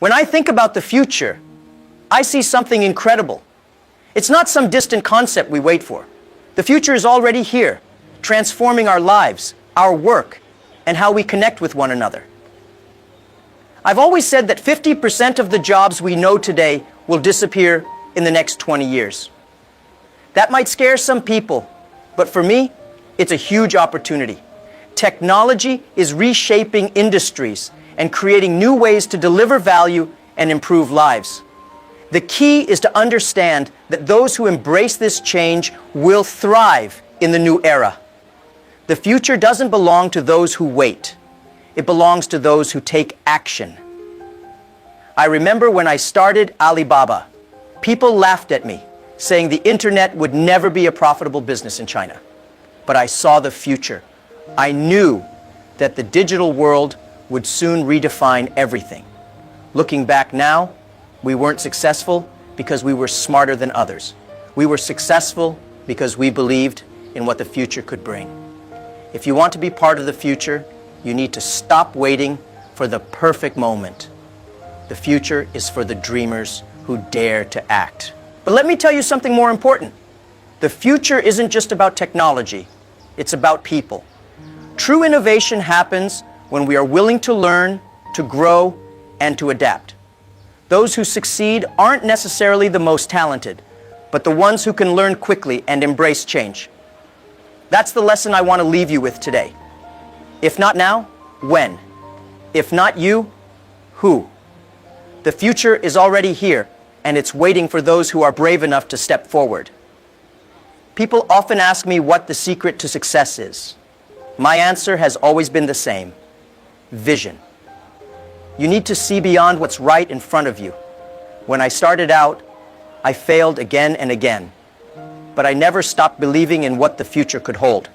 When I think about the future, I see something incredible. It's not some distant concept we wait for. The future is already here, transforming our lives, our work, and how we connect with one another. I've always said that 50% of the jobs we know today will disappear in the next 20 years. That might scare some people, but for me, it's a huge opportunity. Technology is reshaping industries and creating new ways to deliver value and improve lives. The key is to understand that those who embrace this change will thrive in the new era. The future doesn't belong to those who wait. It belongs to those who take action. I remember when I started Alibaba, people laughed at me, saying the internet would never be a profitable business in China. But I saw the future. I knew that the digital world would soon redefine everything. Looking back now, we weren't successful because we were smarter than others. We were successful because we believed in what the future could bring. If you want to be part of the future, you need to stop waiting for the perfect moment. The future is for the dreamers who dare to act. But let me tell you something more important. The future isn't just about technology. It's about people. True innovation happens when we are willing to learn, to grow, and to adapt. Those who succeed aren't necessarily the most talented, but the ones who can learn quickly and embrace change. That's the lesson I want to leave you with today. If not now, when? If not you, who? The future is already here, and it's waiting for those who are brave enough to step forward. People often ask me what the secret to success is. My answer has always been the same: vision. You need to see beyond what's right in front of you. When I started out, I failed again and again, but I never stopped believing in what the future could hold.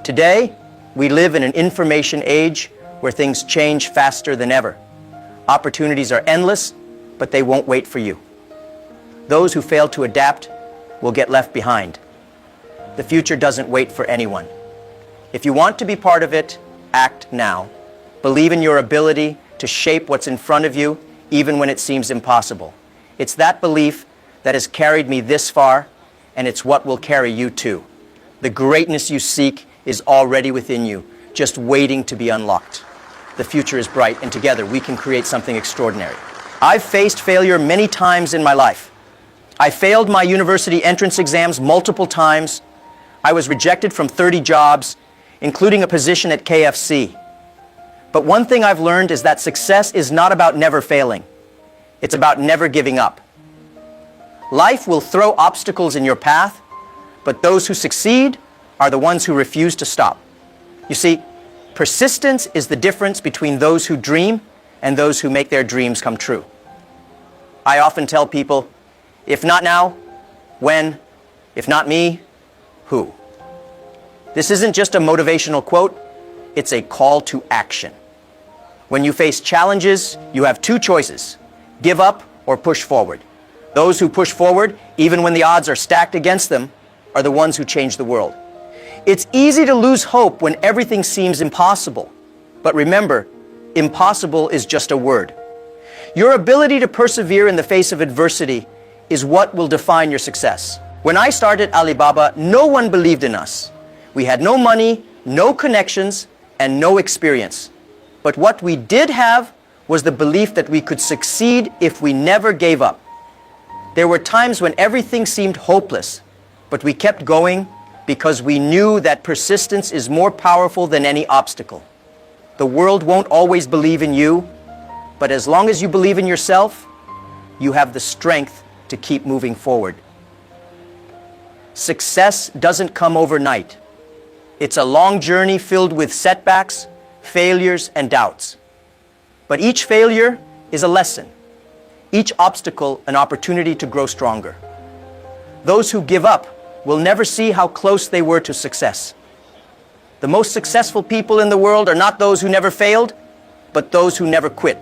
Today, we live in an information age where things change faster than ever. Opportunities are endless, but they won't wait for you. Those who fail to adapt will get left behind. The future doesn't wait for anyone. If you want to be part of it, act now. Believe in your ability to shape what's in front of you, even when it seems impossible. It's that belief that has carried me this far, and it's what will carry you too. The greatness you seek is already within you, just waiting to be unlocked. The future is bright, and together we can create something extraordinary. I've faced failure many times in my life. I failed my university entrance exams multiple times. I was rejected from 30 jobs, including a position at KFC. But one thing I've learned is that success is not about never failing. It's about never giving up. Life will throw obstacles in your path, but those who succeed are the ones who refuse to stop. You see, persistence is the difference between those who dream and those who make their dreams come true. I often tell people, if not now, when? If not me, who? This isn't just a motivational quote, it's a call to action. When you face challenges, you have two choices: give up or push forward. Those who push forward, even when the odds are stacked against them, are the ones who change the world. It's easy to lose hope when everything seems impossible. But remember, impossible is just a word. Your ability to persevere in the face of adversity is what will define your success. When I started Alibaba, no one believed in us. We had no money, no connections, and no experience. But what we did have was the belief that we could succeed if we never gave up. There were times when everything seemed hopeless, but we kept going because we knew that persistence is more powerful than any obstacle. The world won't always believe in you, but as long as you believe in yourself, you have the strength to keep moving forward. Success doesn't come overnight. It's a long journey filled with setbacks, failures, and doubts. But each failure is a lesson. Each obstacle an opportunity to grow stronger. Those who give up will never see how close they were to success. The most successful people in the world are not those who never failed, but those who never quit.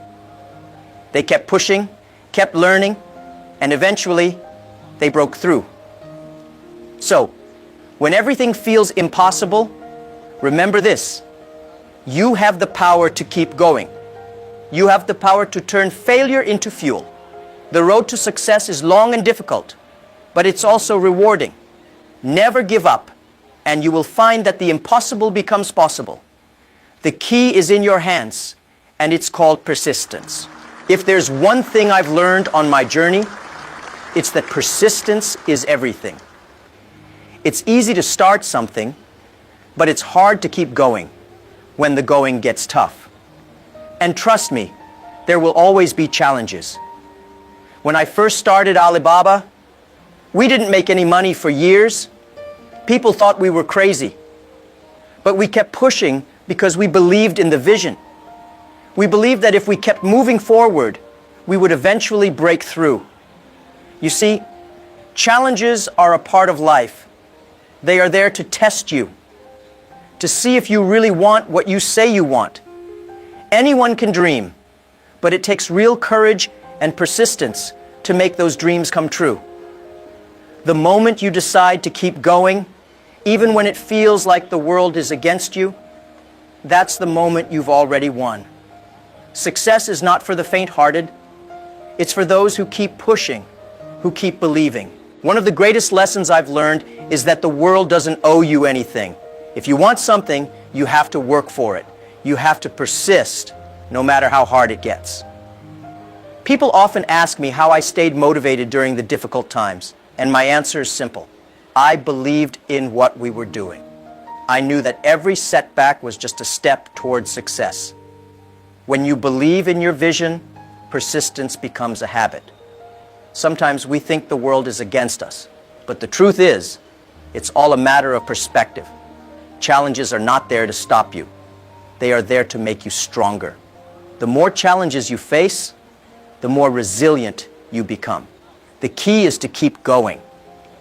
They kept pushing, kept learning, and eventually they broke through. So, when everything feels impossible, remember this: you have the power to keep going. You have the power to turn failure into fuel. The road to success is long and difficult, but it's also rewarding. Never give up, and you will find that the impossible becomes possible. The key is in your hands, and it's called persistence. If there's one thing I've learned on my journey, it's that persistence is everything. It's easy to start something, but it's hard to keep going when the going gets tough. And trust me, there will always be challenges. When I first started Alibaba, we didn't make any money for years. People thought we were crazy. But we kept pushing because we believed in the vision. We believed that if we kept moving forward, we would eventually break through. You see, challenges are a part of life. They are there to test you, to see if you really want what you say you want. Anyone can dream, but it takes real courage and persistence to make those dreams come true. The moment you decide to keep going, even when it feels like the world is against you, that's the moment you've already won. Success is not for the faint-hearted. It's for those who keep pushing, who keep believing. One of the greatest lessons I've learned is that the world doesn't owe you anything. If you want something, you have to work for it. You have to persist, no matter how hard it gets. People often ask me how I stayed motivated during the difficult times, and my answer is simple. I believed in what we were doing. I knew that every setback was just a step towards success. When you believe in your vision, persistence becomes a habit. Sometimes we think the world is against us, but the truth is, it's all a matter of perspective. Challenges are not there to stop you. They are there to make you stronger. The more challenges you face, the more resilient you become. The key is to keep going,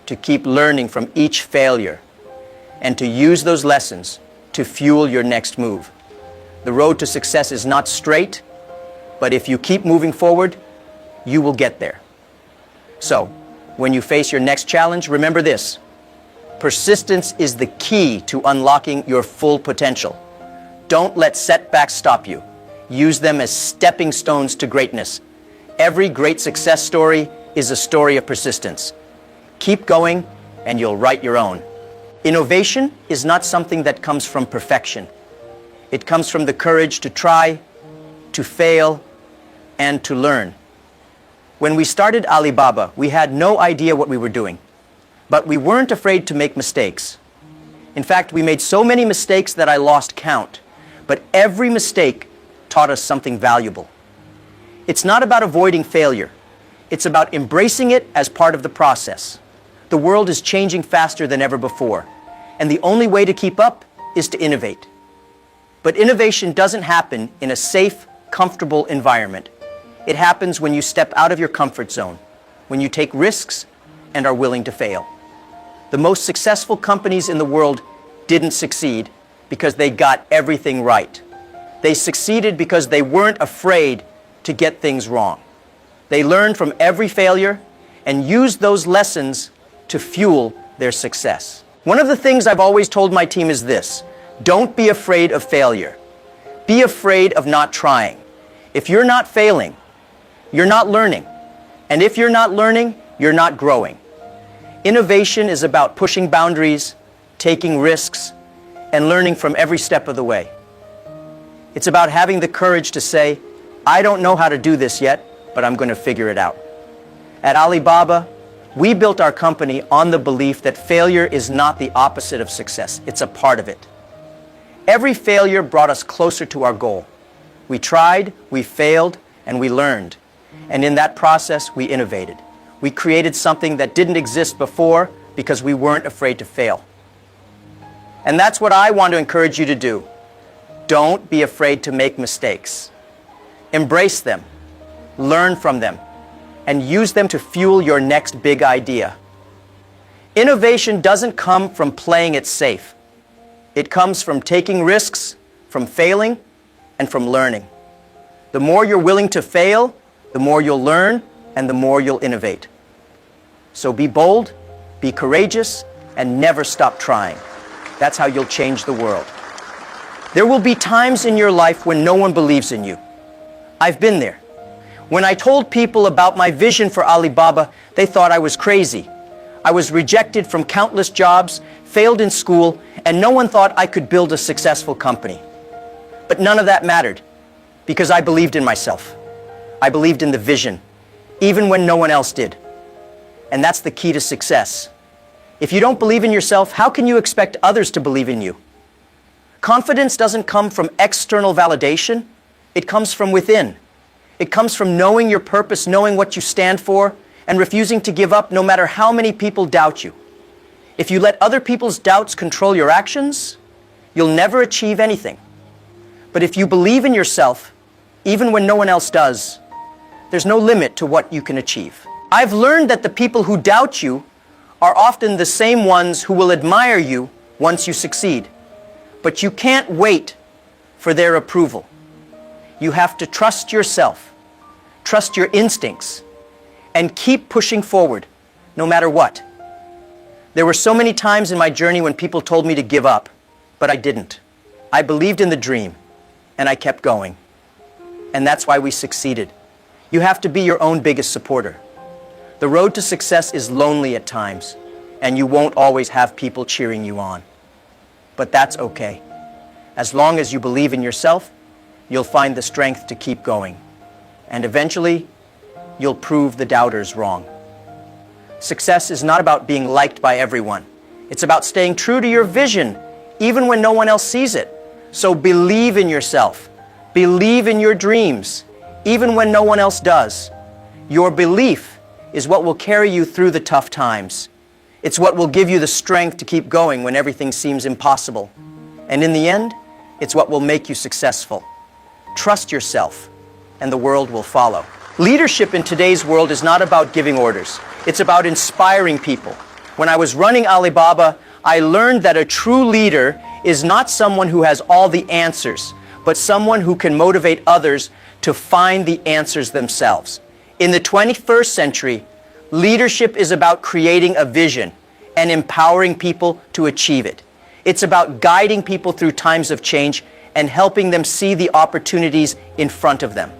to keep learning from each failure, and to use those lessons to fuel your next move. The road to success is not straight, but if you keep moving forward, you will get there. So, when you face your next challenge, remember this. Persistence is the key to unlocking your full potential. Don't let setbacks stop you. Use them as stepping stones to greatness. Every great success story is a story of persistence. Keep going, and you'll write your own. Innovation is not something that comes from perfection. It comes from the courage to try, to fail, and to learn. When we started Alibaba, we had no idea what we were doing, but we weren't afraid to make mistakes. In fact, we made so many mistakes that I lost count. But every mistake taught us something valuable. It's not about avoiding failure. It's about embracing it as part of the process. The world is changing faster than ever before, and the only way to keep up is to innovate. But innovation doesn't happen in a safe, comfortable environment. It happens when you step out of your comfort zone, when you take risks and are willing to fail. The most successful companies in the world didn't succeed because they got everything right. They succeeded because they weren't afraid to get things wrong. They learned from every failure and used those lessons to fuel their success. One of the things I've always told my team is this: don't be afraid of failure. Be afraid of not trying. If you're not failing, you're not learning. And if you're not learning, you're not growing. Innovation is about pushing boundaries, taking risks, and learning from every step of the way. It's about having the courage to say, I don't know how to do this yet, but I'm going to figure it out. At Alibaba, we built our company on the belief that failure is not the opposite of success. It's a part of it. Every failure brought us closer to our goal. We tried, we failed, and we learned. And in that process, we innovated. We created something that didn't exist before because we weren't afraid to fail. And that's what I want to encourage you to do. Don't be afraid to make mistakes. Embrace them, learn from them, and use them to fuel your next big idea. Innovation doesn't come from playing it safe. It comes from taking risks, from failing, and from learning. The more you're willing to fail, the more you'll learn, and the more you'll innovate. So be bold, be courageous, and never stop trying. That's how you'll change the world. There will be times in your life when no one believes in you. I've been there. When I told people about my vision for Alibaba, they thought I was crazy. I was rejected from countless jobs, failed in school, and no one thought I could build a successful company. But none of that mattered, because I believed in myself. I believed in the vision, even when no one else did. And that's the key to success. If you don't believe in yourself, how can you expect others to believe in you? Confidence doesn't come from external validation. It comes from within. It comes from knowing your purpose, knowing what you stand for, and refusing to give up no matter how many people doubt you. If you let other people's doubts control your actions, you'll never achieve anything. But if you believe in yourself, even when no one else does, there's no limit to what you can achieve. I've learned that the people who doubt you are often the same ones who will admire you once you succeed. But you can't wait for their approval. You have to trust yourself, trust your instincts, and keep pushing forward, no matter what. There were so many times in my journey when people told me to give up, but I didn't. I believed in the dream, and I kept going. And that's why we succeeded. You have to be your own biggest supporter. The road to success is lonely at times, and you won't always have people cheering you on. But that's okay. As long as you believe in yourself, you'll find the strength to keep going. And eventually, you'll prove the doubters wrong. Success is not about being liked by everyone. It's about staying true to your vision, even when no one else sees it. So believe in yourself. Believe in your dreams, even when no one else does. Your belief is what will carry you through the tough times. It's what will give you the strength to keep going when everything seems impossible. And in the end, it's what will make you successful. Trust yourself, and the world will follow. Leadership in today's world is not about giving orders. It's about inspiring people. When I was running Alibaba, I learned that a true leader is not someone who has all the answers, but someone who can motivate others to find the answers themselves. In the 21st century, leadership is about creating a vision and empowering people to achieve it. It's about guiding people through times of change and helping them see the opportunities in front of them.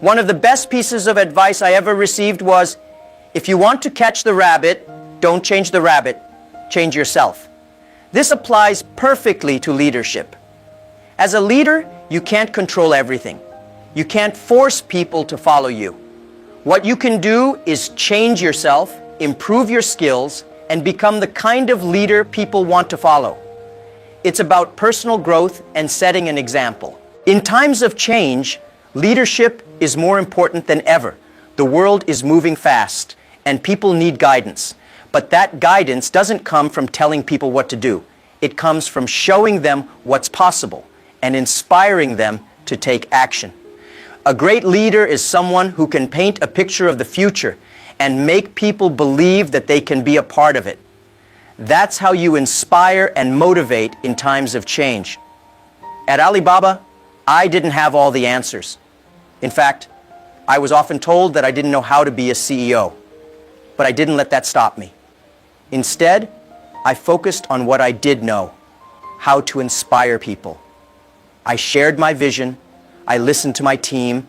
One of the best pieces of advice I ever received was, if you want to catch the rabbit, don't change the rabbit, change yourself. This applies perfectly to leadership. As a leader, you can't control everything. You can't force people to follow you. What you can do is change yourself, improve your skills, and become the kind of leader people want to follow. It's about personal growth and setting an example. In times of change, leadership is more important than ever. The world is moving fast, and people need guidance. But that guidance doesn't come from telling people what to do. It comes from showing them what's possible and inspiring them to take action. A great leader is someone who can paint a picture of the future and make people believe that they can be a part of it. That's how you inspire and motivate in times of change. At Alibaba, I didn't have all the answers. In fact, I was often told that I didn't know how to be a CEO. But I didn't let that stop me. Instead, I focused on what I did know, how to inspire people. I shared my vision, I listened to my team,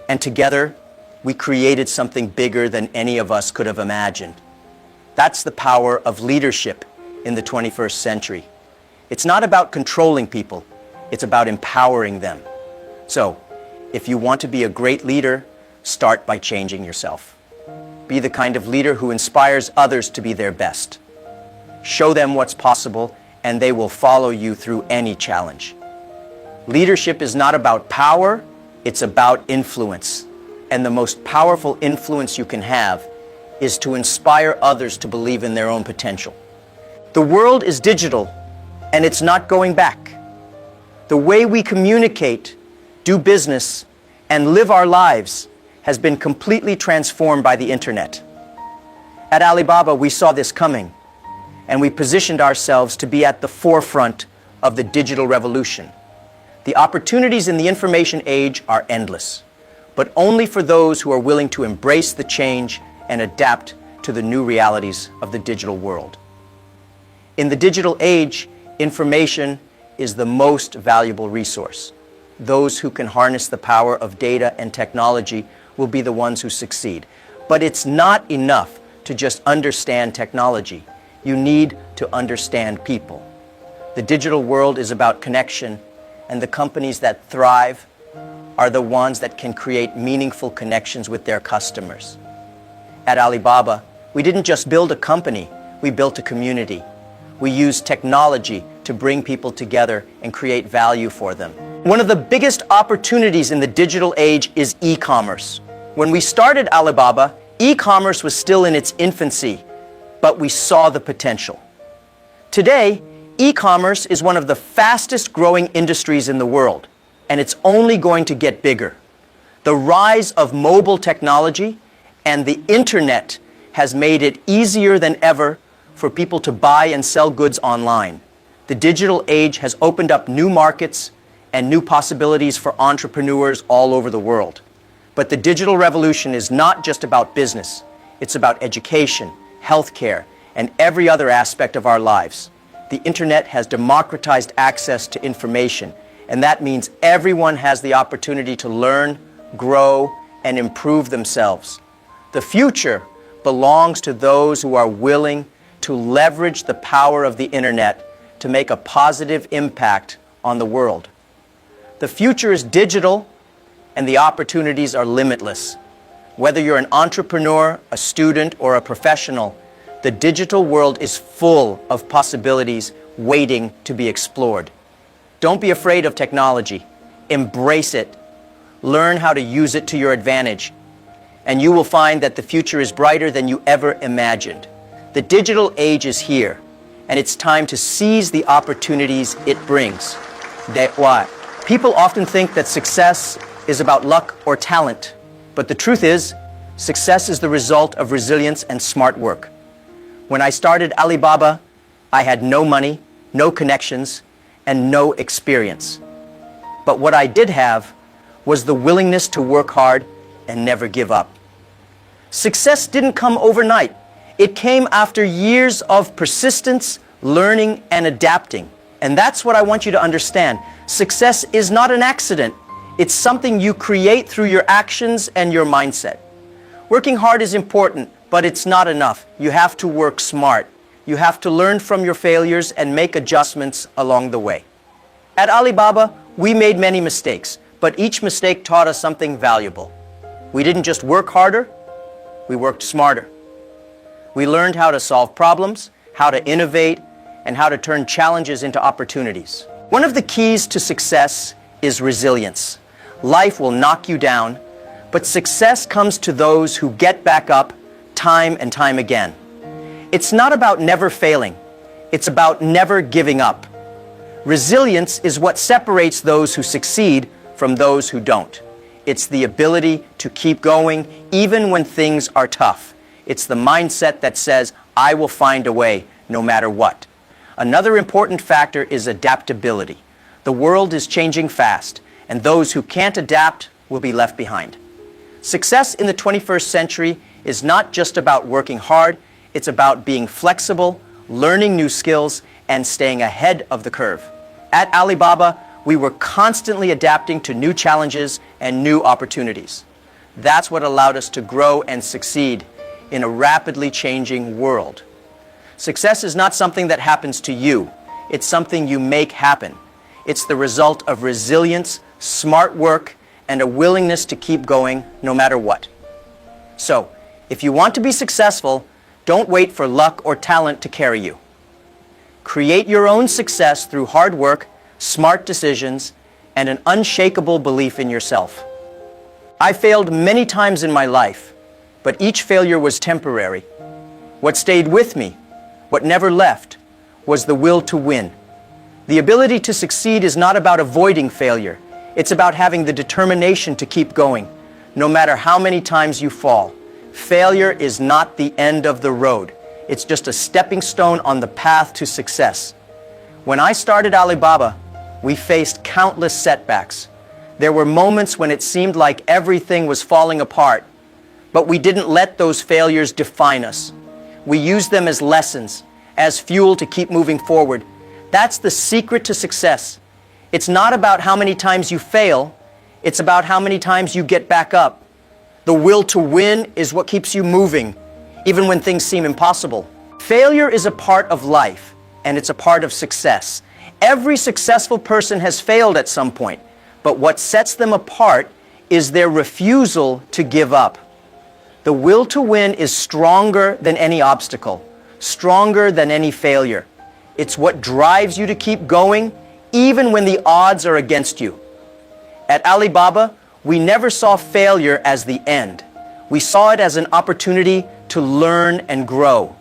and together we created something bigger than any of us could have imagined. That's the power of leadership in the 21st century. It's not about controlling people, it's about empowering them. So, if you want to be a great leader, start by changing yourself. Be the kind of leader who inspires others to be their best. Show them what's possible, and they will follow you through any challenge. Leadership is not about power, it's about influence. And the most powerful influence you can have is to inspire others to believe in their own potential. The world is digital, and it's not going back. The way we communicate, do business, and live our lives has been completely transformed by the internet. At Alibaba, we saw this coming, and we positioned ourselves to be at the forefront of the digital revolution. The opportunities in the information age are endless, but only for those who are willing to embrace the change and adapt to the new realities of the digital world. In the digital age, information is the most valuable resource. those who can harness the power of data and technology will be the ones who succeed. But it's not enough to just understand technology. You need to understand people. The digital world is about connection, and the companies that thrive are the ones that can create meaningful connections with their customers. At Alibaba, we didn't just build a company, we built a community. We used technology to bring people together and create value for them. One of the biggest opportunities in the digital age is e-commerce. When we started Alibaba, e-commerce was still in its infancy, but we saw the potential. Today, e-commerce is one of the fastest growing industries in the world, and it's only going to get bigger. The rise of mobile technology and the internet has made it easier than ever for people to buy and sell goods online. The digital age has opened up new markets and new possibilities for entrepreneurs all over the world. But the digital revolution is not just about business. It's about education, healthcare, and every other aspect of our lives. The internet has democratized access to information, and that means everyone has the opportunity to learn, grow, and improve themselves. The future belongs to those who are willing to leverage the power of the internet to make a positive impact on the world. The future is digital, and the opportunities are limitless. Whether you're an entrepreneur, a student, or a professional, the digital world is full of possibilities waiting to be explored. Don't be afraid of technology. Embrace it. Learn how to use it to your advantage. And you will find that the future is brighter than you ever imagined. The digital age is here, and it's time to seize the opportunities it brings. That's why people often think that success is about luck or talent. But the truth is, success is the result of resilience and smart work. When I started Alibaba, I had no money, no connections, and no experience. But what I did have was the willingness to work hard and never give up. Success didn't come overnight. It came after years of persistence, learning, and adapting. And that's what I want you to understand. Success is not an accident. It's something you create through your actions and your mindset. Working hard is important, but it's not enough. You have to work smart. You have to learn from your failures and make adjustments along the way. At Alibaba, we made many mistakes, but each mistake taught us something valuable. We didn't just work harder, we worked smarter. We learned how to solve problems, how to innovate, and how to turn challenges into opportunities. One of the keys to success is resilience. Life will knock you down, but success comes to those who get back up time and time again. It's not about never failing. It's about never giving up. Resilience is what separates those who succeed from those who don't. It's the ability to keep going even when things are tough. It's the mindset that says, I will find a way no matter what. Another important factor is adaptability. The world is changing fast, and those who can't adapt will be left behind. Success in the 21st century is not just about working hard, it's about being flexible, learning new skills, and staying ahead of the curve. At Alibaba, we were constantly adapting to new challenges and new opportunities. That's what allowed us to grow and succeed in a rapidly changing world. Success is not something that happens to you. It's something you make happen. It's the result of resilience, smart work, and a willingness to keep going no matter what. So, if you want to be successful, don't wait for luck or talent to carry you. Create your own success through hard work, smart decisions, and an unshakable belief in yourself. I failed many times in my life, but each failure was temporary. What stayed with me, what never left, was the will to win. The ability to succeed is not about avoiding failure. It's about having the determination to keep going, no matter how many times you fall. Failure is not the end of the road. It's just a stepping stone on the path to success. When I started Alibaba, we faced countless setbacks. There were moments when it seemed like everything was falling apart, but we didn't let those failures define us. We used them as lessons, as fuel to keep moving forward. That's the secret to success. It's not about how many times you fail, it's about how many times you get back up. The will to win is what keeps you moving, even when things seem impossible. Failure is a part of life, and it's a part of success. Every successful person has failed at some point, but what sets them apart is their refusal to give up. The will to win is stronger than any obstacle, stronger than any failure. It's what drives you to keep going, even when the odds are against you. At Alibaba, we never saw failure as the end. We saw it as an opportunity to learn and grow.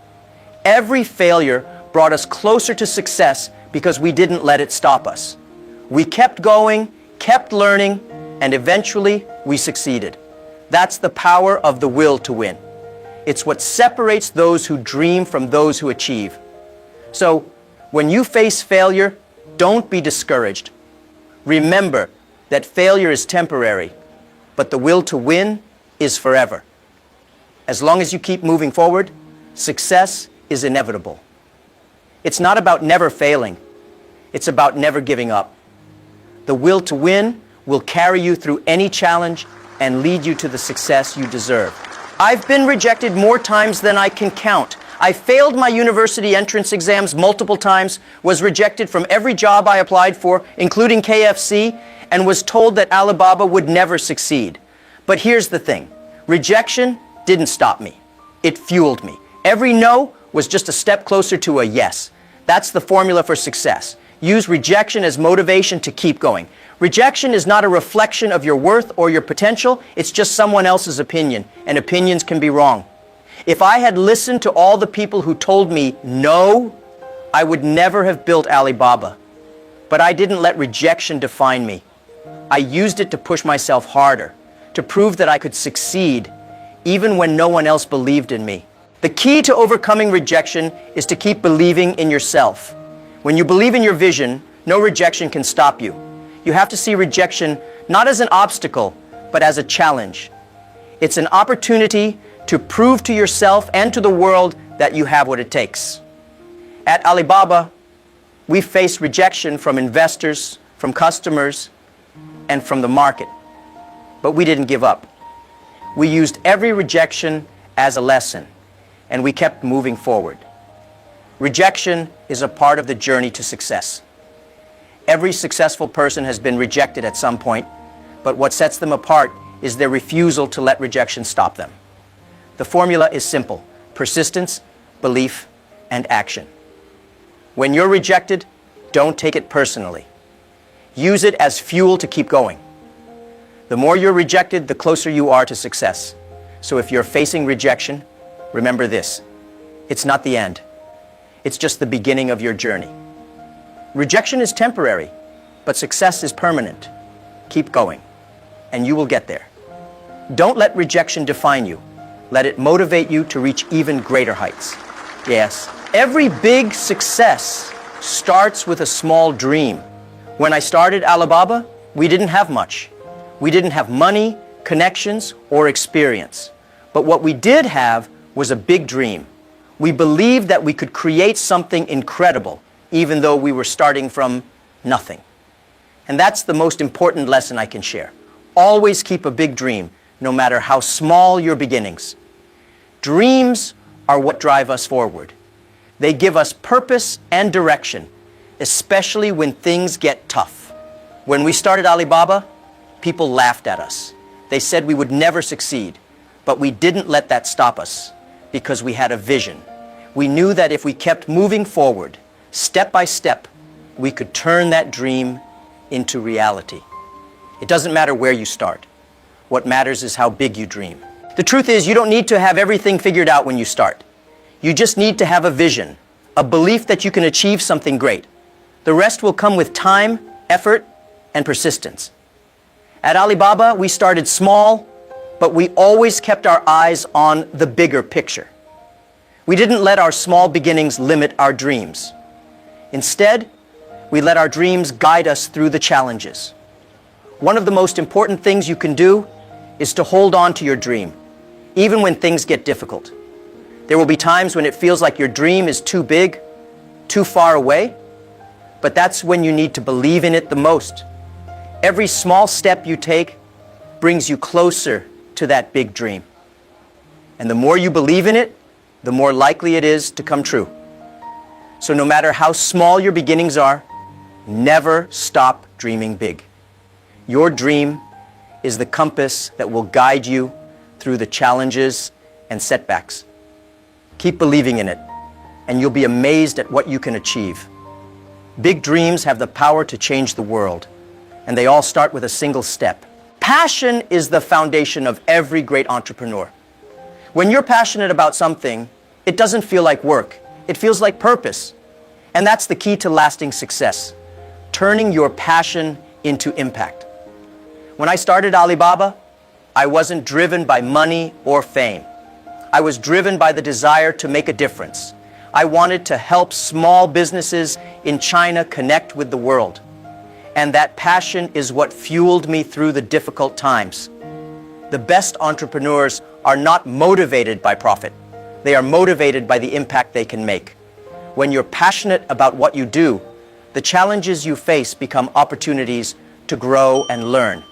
Every failure brought us closer to success because we didn't let it stop us. We kept going, kept learning, and eventually we succeeded. That's the power of the will to win. It's what separates those who dream from those who achieve. So, when you face failure, don't be discouraged. Remember that failure is temporary, but the will to win is forever. As long as you keep moving forward, success is inevitable. It's not about never failing. It's about never giving up. The will to win will carry you through any challenge and lead you to the success you deserve. I've been rejected more times than I can count. I failed my university entrance exams multiple times, was rejected from every job I applied for, including KFC, and was told that Alibaba would never succeed. But here's the thing. Rejection didn't stop me. It fueled me. Every no was just a step closer to a yes. That's the formula for success. Use rejection as motivation to keep going. Rejection is not a reflection of your worth or your potential. It's just someone else's opinion, and opinions can be wrong. If I had listened to all the people who told me no, I would never have built Alibaba. But I didn't let rejection define me. I used it to push myself harder, to prove that I could succeed, even when no one else believed in me. The key to overcoming rejection is to keep believing in yourself. When you believe in your vision, no rejection can stop you. You have to see rejection not as an obstacle, but as a challenge. It's an opportunity to prove to yourself and to the world that you have what it takes. At Alibaba, we faced rejection from investors, from customers, and from the market. But we didn't give up. We used every rejection as a lesson, and we kept moving forward. Rejection is a part of the journey to success. Every successful person has been rejected at some point, but what sets them apart is their refusal to let rejection stop them. The formula is simple: persistence, belief, and action. When you're rejected, don't take it personally. Use it as fuel to keep going. The more you're rejected, the closer you are to success. So if you're facing rejection, remember this: it's not the end. It's just the beginning of your journey. Rejection is temporary, but success is permanent. Keep going, and you will get there. Don't let rejection define you. Let it motivate you to reach even greater heights. Yes, every big success starts with a small dream. When I started Alibaba, we didn't have much. We didn't have money, connections, or experience. But what we did have was a big dream. We believed that we could create something incredible, even though we were starting from nothing. And that's the most important lesson I can share. Always keep a big dream, no matter how small your beginnings. Dreams are what drive us forward. They give us purpose and direction, especially when things get tough. When we started Alibaba, people laughed at us. They said we would never succeed, but we didn't let that stop us because we had a vision. We knew that if we kept moving forward, step by step, we could turn that dream into reality. It doesn't matter where you start. What matters is how big you dream. The truth is, you don't need to have everything figured out when you start. You just need to have a vision, a belief that you can achieve something great. The rest will come with time, effort, and persistence. At Alibaba, we started small, but we always kept our eyes on the bigger picture. We didn't let our small beginnings limit our dreams. Instead, we let our dreams guide us through the challenges. One of the most important things you can do is to hold on to your dream, even when things get difficult. There will be times when it feels like your dream is too big, too far away, but that's when you need to believe in it the most. Every small step you take brings you closer to that big dream. And the more you believe in it, the more likely it is to come true. So no matter how small your beginnings are, never stop dreaming big. Your dream is the compass that will guide you through the challenges and setbacks. Keep believing in it, and you'll be amazed at what you can achieve. Big dreams have the power to change the world, and they all start with a single step. Passion is the foundation of every great entrepreneur. When you're passionate about something, it doesn't feel like work. It feels like purpose. And that's the key to lasting success, turning your passion into impact. When I started Alibaba, I wasn't driven by money or fame. I was driven by the desire to make a difference. I wanted to help small businesses in China connect with the world. And that passion is what fueled me through the difficult times. The best entrepreneurs are not motivated by profit. They are motivated by the impact they can make. When you're passionate about what you do, the challenges you face become opportunities to grow and learn.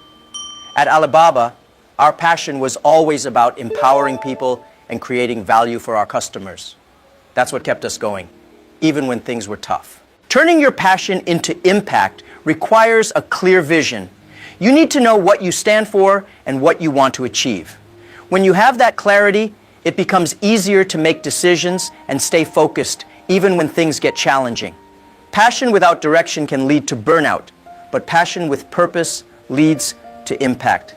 At Alibaba, our passion was always about empowering people and creating value for our customers. That's what kept us going, even when things were tough. Turning your passion into impact requires a clear vision. You need to know what you stand for and what you want to achieve. When you have that clarity, it becomes easier to make decisions and stay focused, even when things get challenging. Passion without direction can lead to burnout, but passion with purpose leads to impact.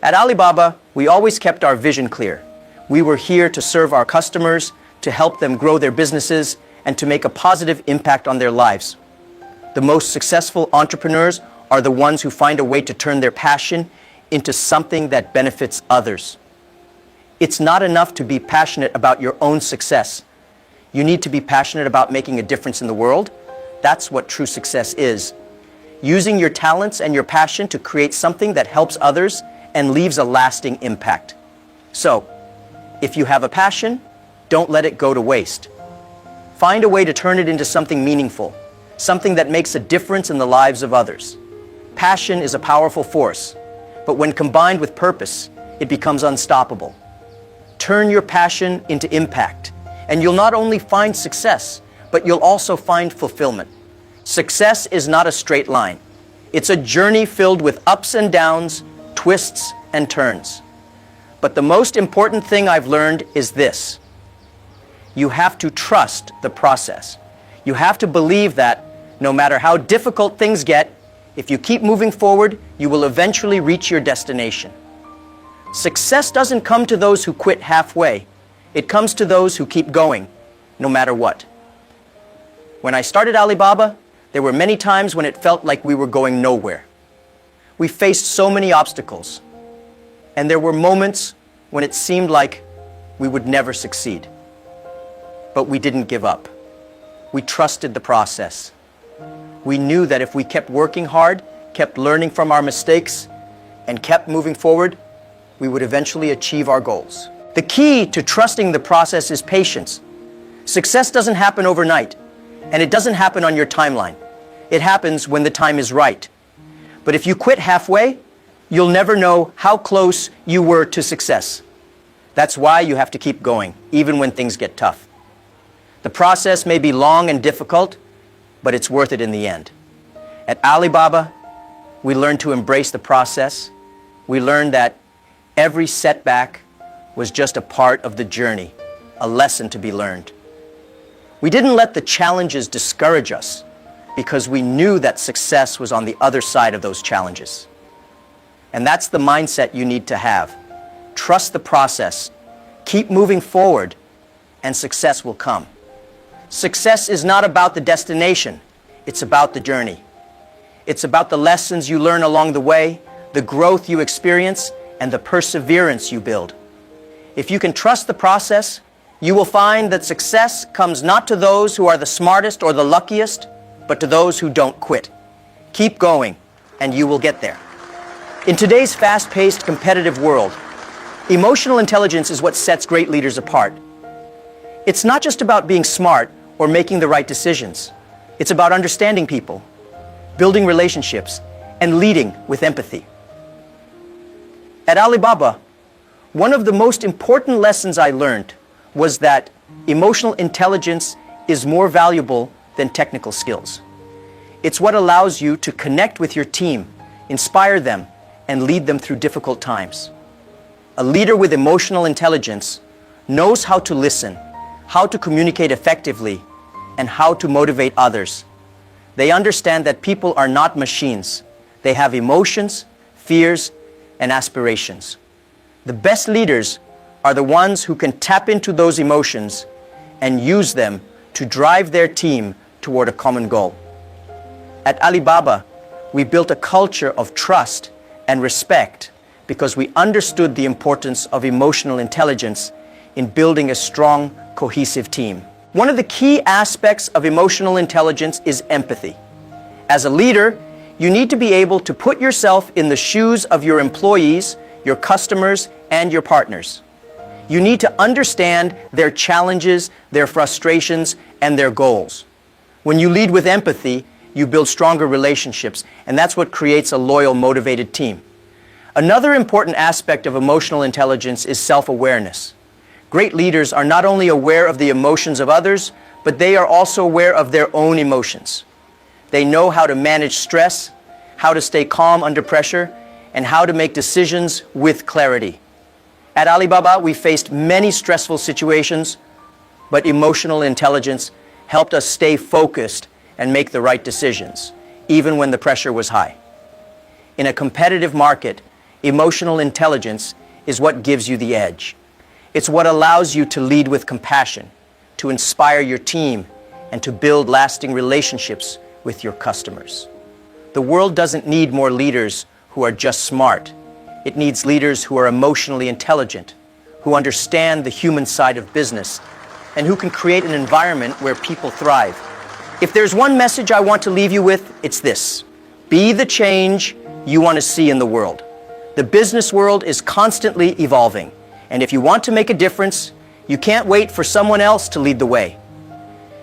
At Alibaba, we always kept our vision clear. We were here to serve our customers, to help them grow their businesses, and to make a positive impact on their lives. The most successful entrepreneurs are the ones who find a way to turn their passion into something that benefits others. It's not enough to be passionate about your own success. You need to be passionate about making a difference in the world. That's what true success is. Using your talents and your passion to create something that helps others and leaves a lasting impact. So, if you have a passion, don't let it go to waste. Find a way to turn it into something meaningful, something that makes a difference in the lives of others. Passion is a powerful force, but when combined with purpose, it becomes unstoppable. Turn your passion into impact, and you'll not only find success, but you'll also find fulfillment. Success is not a straight line. It's a journey filled with ups and downs, twists and turns. But the most important thing I've learned is this. You have to trust the process. You have to believe that no matter how difficult things get, if you keep moving forward, you will eventually reach your destination. Success doesn't come to those who quit halfway. It comes to those who keep going, no matter what. When I started Alibaba, there were many times when it felt like we were going nowhere. We faced so many obstacles, and there were moments when it seemed like we would never succeed. But we didn't give up. We trusted the process. We knew that if we kept working hard, kept learning from our mistakes, and kept moving forward, we would eventually achieve our goals. The key to trusting the process is patience. Success doesn't happen overnight, and it doesn't happen on your timeline. It happens when the time is right. But if you quit halfway, you'll never know how close you were to success. That's why you have to keep going, even when things get tough. The process may be long and difficult, but it's worth it in the end. At Alibaba, we learned to embrace the process. We learned that every setback was just a part of the journey, a lesson to be learned. We didn't let the challenges discourage us because we knew that success was on the other side of those challenges. And that's the mindset you need to have. Trust the process, keep moving forward, and success will come. Success is not about the destination, it's about the journey. It's about the lessons you learn along the way, the growth you experience, and the perseverance you build. If you can trust the process, you will find that success comes not to those who are the smartest or the luckiest, but to those who don't quit. Keep going, and you will get there. In today's fast-paced, competitive world, emotional intelligence is what sets great leaders apart. It's not just about being smart or making the right decisions. It's about understanding people, building relationships, and leading with empathy. At Alibaba, one of the most important lessons I learned was that emotional intelligence is more valuable than technical skills. It's what allows you to connect with your team, inspire them, and lead them through difficult times. A leader with emotional intelligence knows how to listen, how to communicate effectively, and how to motivate others. They understand that people are not machines. They have emotions, fears, and aspirations. The best leaders are the ones who can tap into those emotions and use them to drive their team toward a common goal. At Alibaba, we built a culture of trust and respect because we understood the importance of emotional intelligence in building a strong, cohesive team. One of the key aspects of emotional intelligence is empathy. As a leader, you need to be able to put yourself in the shoes of your employees, your customers, and your partners. You need to understand their challenges, their frustrations, and their goals. When you lead with empathy, you build stronger relationships, and that's what creates a loyal, motivated team. Another important aspect of emotional intelligence is self-awareness. Great leaders are not only aware of the emotions of others, but they are also aware of their own emotions. They know how to manage stress, how to stay calm under pressure, and how to make decisions with clarity. At Alibaba, we faced many stressful situations, but emotional intelligence helped us stay focused and make the right decisions, even when the pressure was high. In a competitive market, emotional intelligence is what gives you the edge. It's what allows you to lead with compassion, to inspire your team, and to build lasting relationships with your customers. The world doesn't need more leaders who are just smart. It needs leaders who are emotionally intelligent, who understand the human side of business, and who can create an environment where people thrive. If there's one message I want to leave you with, it's this: be the change you want to see in the world. The business world is constantly evolving, and if you want to make a difference, you can't wait for someone else to lead the way.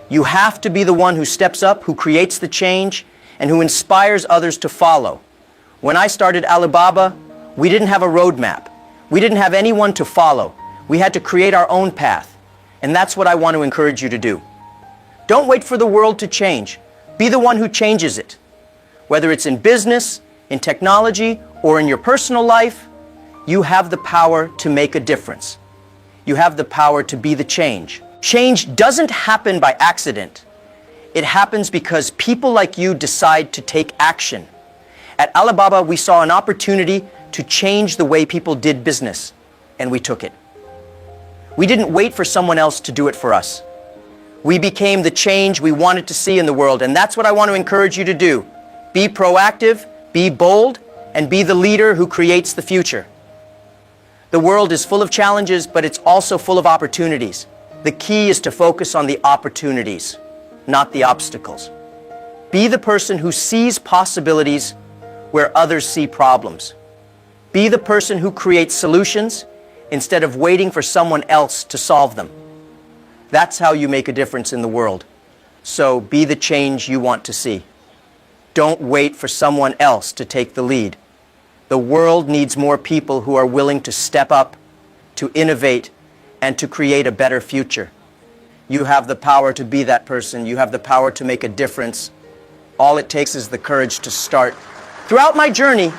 You have to be the one who steps up, who creates the change, and who inspires others to follow. When I started Alibaba, we didn't have a roadmap. We didn't have anyone to follow. We had to create our own path, and that's what I want to encourage you to do. Don't wait for the world to change. Be the one who changes it. Whether it's in business, in technology, or in your personal life, you have the power to make a difference. You have the power to be the change. Change doesn't happen by accident. It happens because people like you decide to take action. At Alibaba, we saw an opportunity to change the way people did business, and we took it. We didn't wait for someone else to do it for us. We became the change we wanted to see in the world, and that's what I want to encourage you to do. Be proactive, be bold, and be the leader who creates the future. The world is full of challenges, but it's also full of opportunities. The key is to focus on the opportunities, not the obstacles. Be the person who sees possibilities where others see problems. Be the person who creates solutions instead of waiting for someone else to solve them. That's how you make a difference in the world. So be the change you want to see. Don't wait for someone else to take the lead. The world needs more people who are willing to step up, to innovate, and to create a better future. You have the power to be that person. You have the power to make a difference. All it takes is the courage to start. Throughout my journey,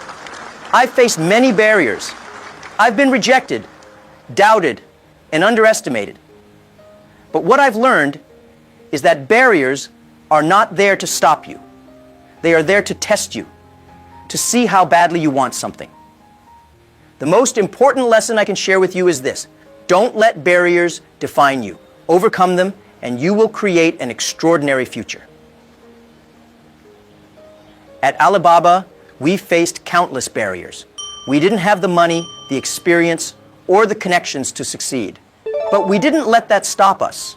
I've faced many barriers. I've been rejected, doubted, and underestimated. But what I've learned is that barriers are not there to stop you. They are there to test you, to see how badly you want something. The most important lesson I can share with you is this: don't let barriers define you. Overcome them, and you will create an extraordinary future. At Alibaba, we faced countless barriers. We didn't have the money, the experience, or the connections to succeed. But we didn't let that stop us.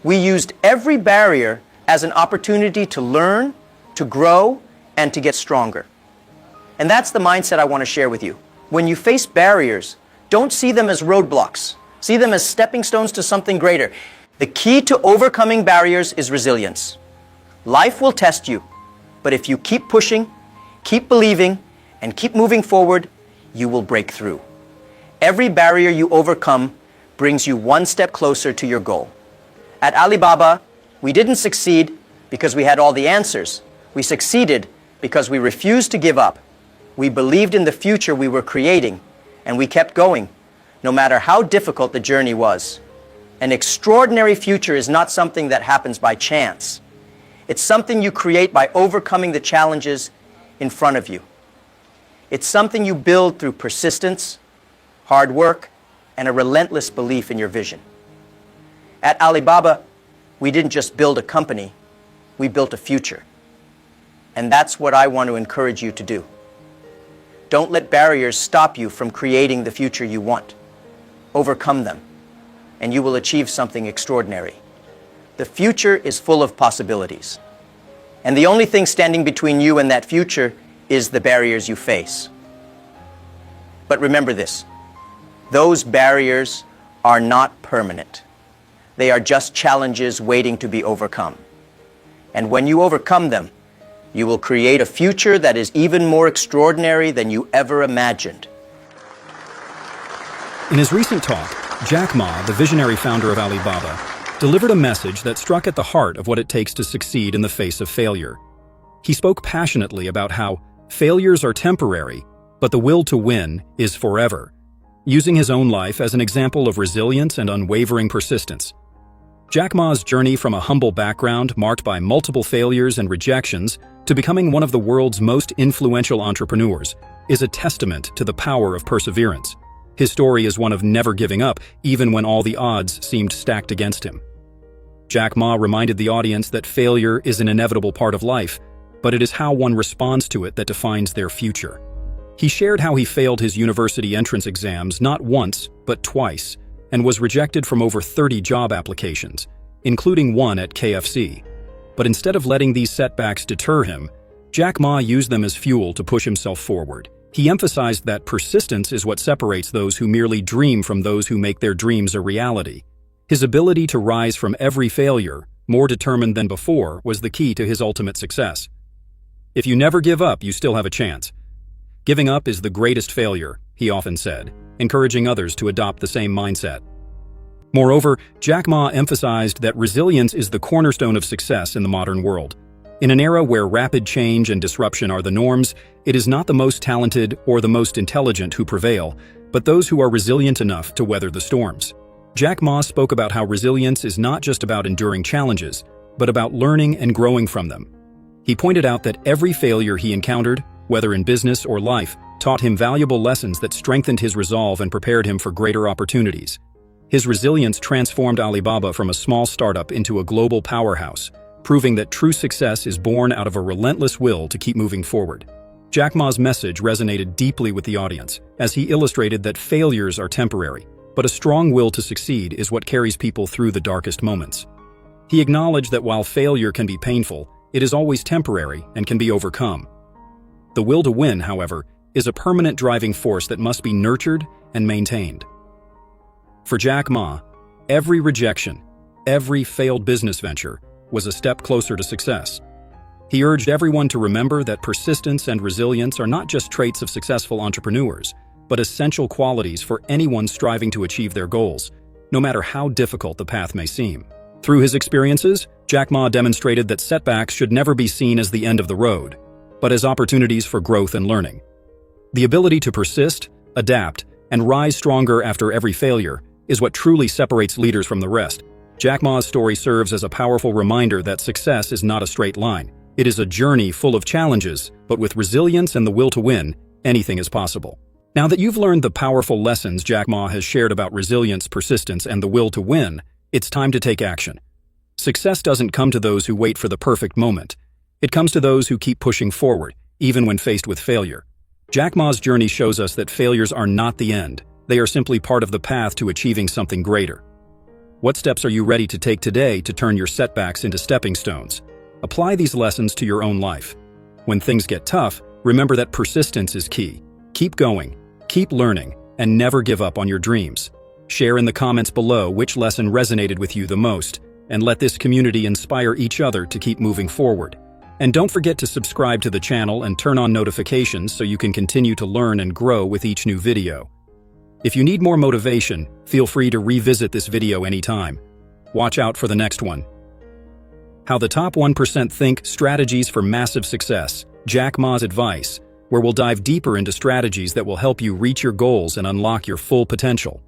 We used every barrier as an opportunity to learn, to grow, and to get stronger. And that's the mindset I want to share with you. When you face barriers, don't see them as roadblocks. See them as stepping stones to something greater. The key to overcoming barriers is resilience. Life will test you, but if you keep pushing, keep believing, and keep moving forward, you will break through. Every barrier you overcome brings you one step closer to your goal. At Alibaba, we didn't succeed because we had all the answers. We succeeded because we refused to give up. We believed in the future we were creating, and we kept going, no matter how difficult the journey was. An extraordinary future is not something that happens by chance. It's something you create by overcoming the challenges in front of you. It's something you build through persistence, hard work, and a relentless belief in your vision. At Alibaba, we didn't just build a company, we built a future. And that's what I want to encourage you to do. Don't let barriers stop you from creating the future you want. Overcome them, and you will achieve something extraordinary. The future is full of possibilities. And the only thing standing between you and that future is the barriers you face. But remember this, those barriers are not permanent. They are just challenges waiting to be overcome. And when you overcome them, you will create a future that is even more extraordinary than you ever imagined. In his recent talk, Jack Ma, the visionary founder of Alibaba, delivered a message that struck at the heart of what it takes to succeed in the face of failure. He spoke passionately about how failures are temporary, but the will to win is forever, using his own life as an example of resilience and unwavering persistence. Jack Ma's journey from a humble background marked by multiple failures and rejections to becoming one of the world's most influential entrepreneurs is a testament to the power of perseverance. His story is one of never giving up, even when all the odds seemed stacked against him. Jack Ma reminded the audience that failure is an inevitable part of life, but it is how one responds to it that defines their future. He shared how he failed his university entrance exams not once, but twice, and was rejected from over 30 job applications, including one at KFC. But instead of letting these setbacks deter him, Jack Ma used them as fuel to push himself forward. He emphasized that persistence is what separates those who merely dream from those who make their dreams a reality. His ability to rise from every failure, more determined than before, was the key to his ultimate success. If you never give up, you still have a chance. Giving up is the greatest failure, he often said, encouraging others to adopt the same mindset. Moreover, Jack Ma emphasized that resilience is the cornerstone of success in the modern world. In an era where rapid change and disruption are the norms, it is not the most talented or the most intelligent who prevail, but those who are resilient enough to weather the storms. Jack Ma spoke about how resilience is not just about enduring challenges, but about learning and growing from them. He pointed out that every failure he encountered, whether in business or life, taught him valuable lessons that strengthened his resolve and prepared him for greater opportunities. His resilience transformed Alibaba from a small startup into a global powerhouse, proving that true success is born out of a relentless will to keep moving forward. Jack Ma's message resonated deeply with the audience, as he illustrated that failures are temporary, but a strong will to succeed is what carries people through the darkest moments. He acknowledged that while failure can be painful, it is always temporary and can be overcome. The will to win, however, is a permanent driving force that must be nurtured and maintained. For Jack Ma, every rejection, every failed business venture was a step closer to success. He urged everyone to remember that persistence and resilience are not just traits of successful entrepreneurs, but essential qualities for anyone striving to achieve their goals, no matter how difficult the path may seem. Through his experiences, Jack Ma demonstrated that setbacks should never be seen as the end of the road, but as opportunities for growth and learning. The ability to persist, adapt, and rise stronger after every failure is what truly separates leaders from the rest. Jack Ma's story serves as a powerful reminder that success is not a straight line. It is a journey full of challenges, but with resilience and the will to win, anything is possible. Now that you've learned the powerful lessons Jack Ma has shared about resilience, persistence, and the will to win, it's time to take action. Success doesn't come to those who wait for the perfect moment. It comes to those who keep pushing forward, even when faced with failure. Jack Ma's journey shows us that failures are not the end. They are simply part of the path to achieving something greater. What steps are you ready to take today to turn your setbacks into stepping stones? Apply these lessons to your own life. When things get tough, remember that persistence is key. Keep going, keep learning, and never give up on your dreams. Share in the comments below which lesson resonated with you the most, and let this community inspire each other to keep moving forward. And don't forget to subscribe to the channel and turn on notifications so you can continue to learn and grow with each new video. If you need more motivation, feel free to revisit this video anytime. Watch out for the next one. How the Top 1% Think Strategies for Massive Success, Jack Ma's Advice, where we'll dive deeper into strategies that will help you reach your goals and unlock your full potential.